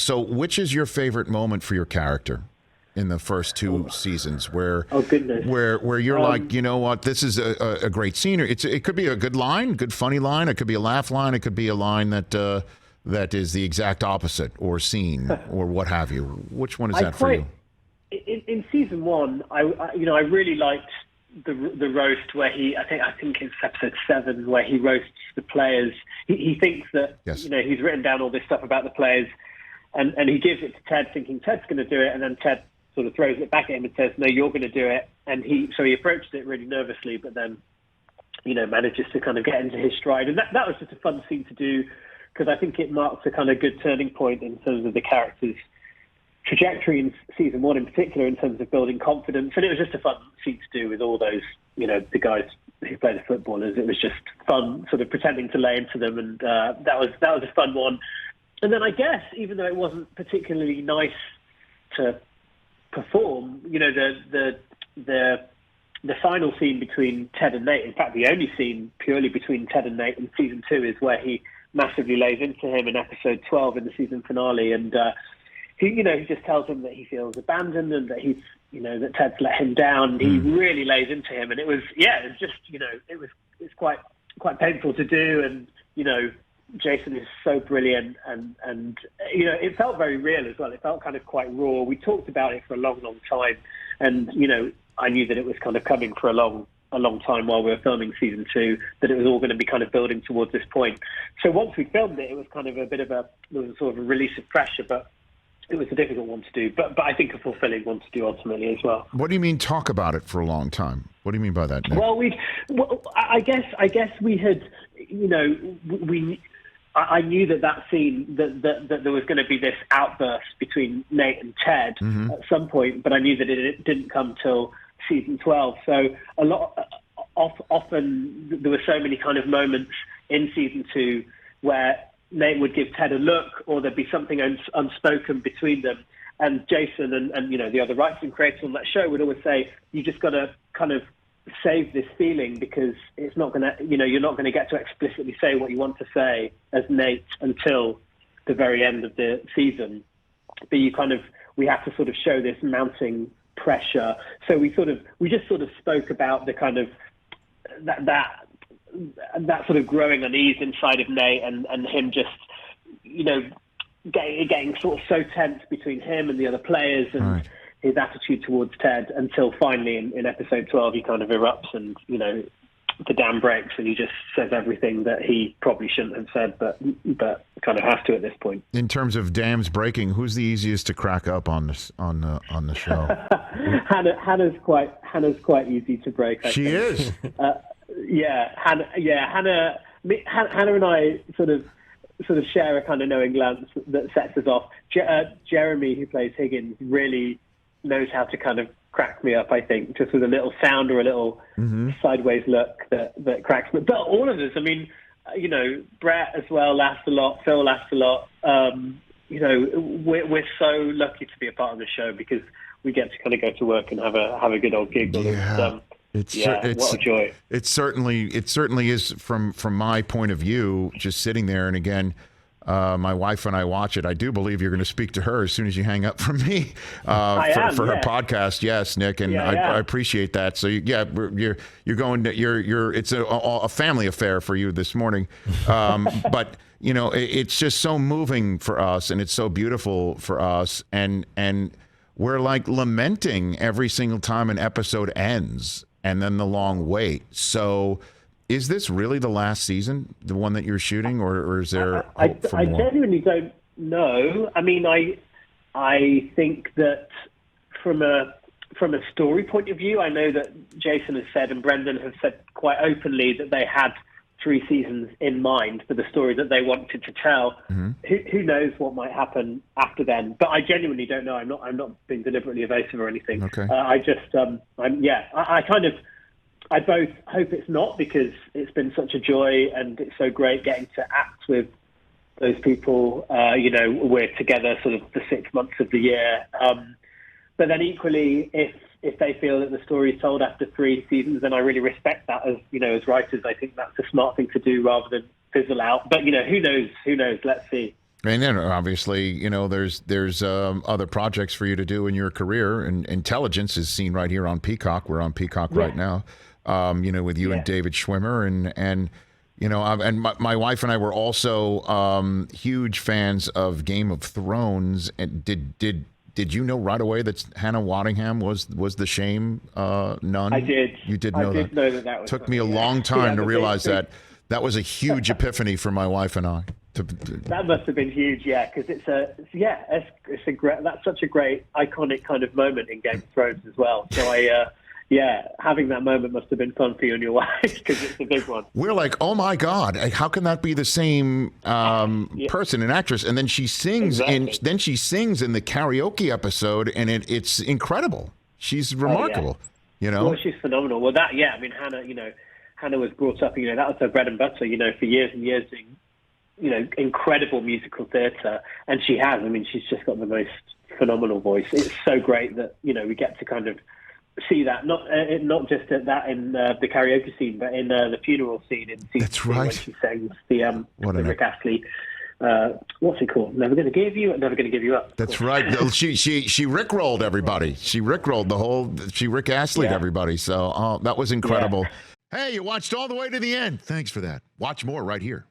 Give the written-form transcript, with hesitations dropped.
So which is your favorite moment for your character in the first two seasons where where you're like, you know what, this is a great scene? It could be a good line, good funny line. It could be a laugh line. It could be a line that that is the exact opposite or scene or what have you. Which one is that for you? In season one, I really liked the roast where I think it's episode 7 where he roasts the players. He thinks that he's written down all this stuff about the players, and he gives it to Ted, thinking Ted's going to do it, and then Ted sort of throws it back at him and says, "No, you're going to do it." And he approached it really nervously, but then manages to kind of get into his stride, and that was just a fun scene to do because I think it marks a kind of good turning point in terms of the character's trajectory in season 1 in particular in terms of building confidence. And it was just a fun scene to do with all those, the guys who play the footballers. It was just fun sort of pretending to lay into them. And that was a fun one. And then I guess, even though it wasn't particularly nice to perform, the final scene between Ted and Nate, in fact, the only scene purely between Ted and Nate in season 2 is where he massively lays into him in episode 12 in the season finale. And, he just tells him that he feels abandoned and that that Ted's let him down. He really lays into him, and it's quite painful to do. And Jason is so brilliant, and it felt very real as well. It felt kind of quite raw. We talked about it for a long, long time, and I knew that it was kind of coming for a long time while we were filming season 2, that it was all going to be kind of building towards this point. So once we filmed it, it was kind of there was a sort of a release of pressure, but it was a difficult one to do, but I think a fulfilling one to do ultimately as well. What do you mean talk about it for a long time? What do you mean by that, Nick? Well, I guess we had, I knew that scene, that there was going to be this outburst between Nate and Ted at some point, but I knew that it didn't come till season 12. So often there were so many kind of moments in season 2 where Nate would give Ted a look, or there'd be something unspoken between them. And Jason and the other writers and creators on that show would always say, you just got to kind of save this feeling because it's not going to, you're not going to get to explicitly say what you want to say as Nate until the very end of the season. But we have to sort of show this mounting pressure. So we just sort of spoke about the kind of that sort of growing unease inside of Nate and him just, getting sort of so tense between him and the other players and his attitude towards Ted until finally in episode 12 he kind of erupts and, the dam breaks and he just says everything that he probably shouldn't have said, but kind of has to at this point. In terms of dams breaking, who's the easiest to crack up on the show? Hannah's quite easy to break. She is. Hannah and I sort of share a kind of knowing glance that sets us off. Jeremy, who plays Higgins, really knows how to kind of crack me up, I think, just with a little sound or a little sideways look that cracks me. But all of us, I mean, Brett as well laughs a lot, Phil laughs a lot. We're so lucky to be a part of the show because we get to kind of go to work and have a good old gig. Yeah. What a joy. It certainly is from my point of view, just sitting there. And again, my wife and I watch it. I do believe you're going to speak to her as soon as you hang up from me for her podcast. Yes, Nick, and I appreciate that. So you're going to it's a family affair for you this morning, but it's just so moving for us, and it's so beautiful for us, and we're like lamenting every single time an episode ends. And then the long wait. So is this really the last season, the one that you're shooting, or is there hope for more? I genuinely don't know. I mean, I think that from a story point of view, I know that Jason has said and Brendan have said quite openly that they had 3 seasons in mind for the story that they wanted to tell. Who knows what might happen after then? But I genuinely don't know. I'm not being deliberately evasive or anything. Okay. I both hope it's not because it's been such a joy and it's so great getting to act with those people. We're together sort of the 6 months of the year. But then equally, if they feel that the story is told after 3 seasons, then I really respect that as writers. I think that's a smart thing to do rather than fizzle out. But who knows? Let's see. And then obviously, you know, there's other projects for you to do in your career, and Intelligence is seen right here on Peacock. We're on Peacock right now, you know, with you and David Schwimmer, and you know, and my wife and I were also huge fans of Game of Thrones. And did you know right away that Hannah Waddingham was the Shame nun? I did. You did know that? Know that was Took me a long time to realize that. That was a huge epiphany for my wife and I. That must have been huge, because it's a great, that's such a great iconic kind of moment in Game of Thrones as well. So having that moment must have been fun for you and your wife, because it's a big one. We're like, oh my God, how can that be the same person, an actress? And then she sings in the karaoke episode, and it's incredible. She's remarkable. You know, well, she's phenomenal. Well, I mean, Hannah, you know, Hannah was brought up, you know, that was her bread and butter, you know, for years and years doing, you know, incredible musical theatre. And she has. I mean, she's just got the most phenomenal voice. It's so great that, you know, we get to kind of see that, not just at that in the karaoke scene, but in the funeral scene in season 2 when she sings the Rick Astley. What's it called? Never Gonna Give You, Never Gonna Give You Up. That's right. She rickrolled everybody. She rickrolled she Rick Astley'd everybody. So that was incredible. Hey, you watched all the way to the end. Thanks for that. Watch more right here.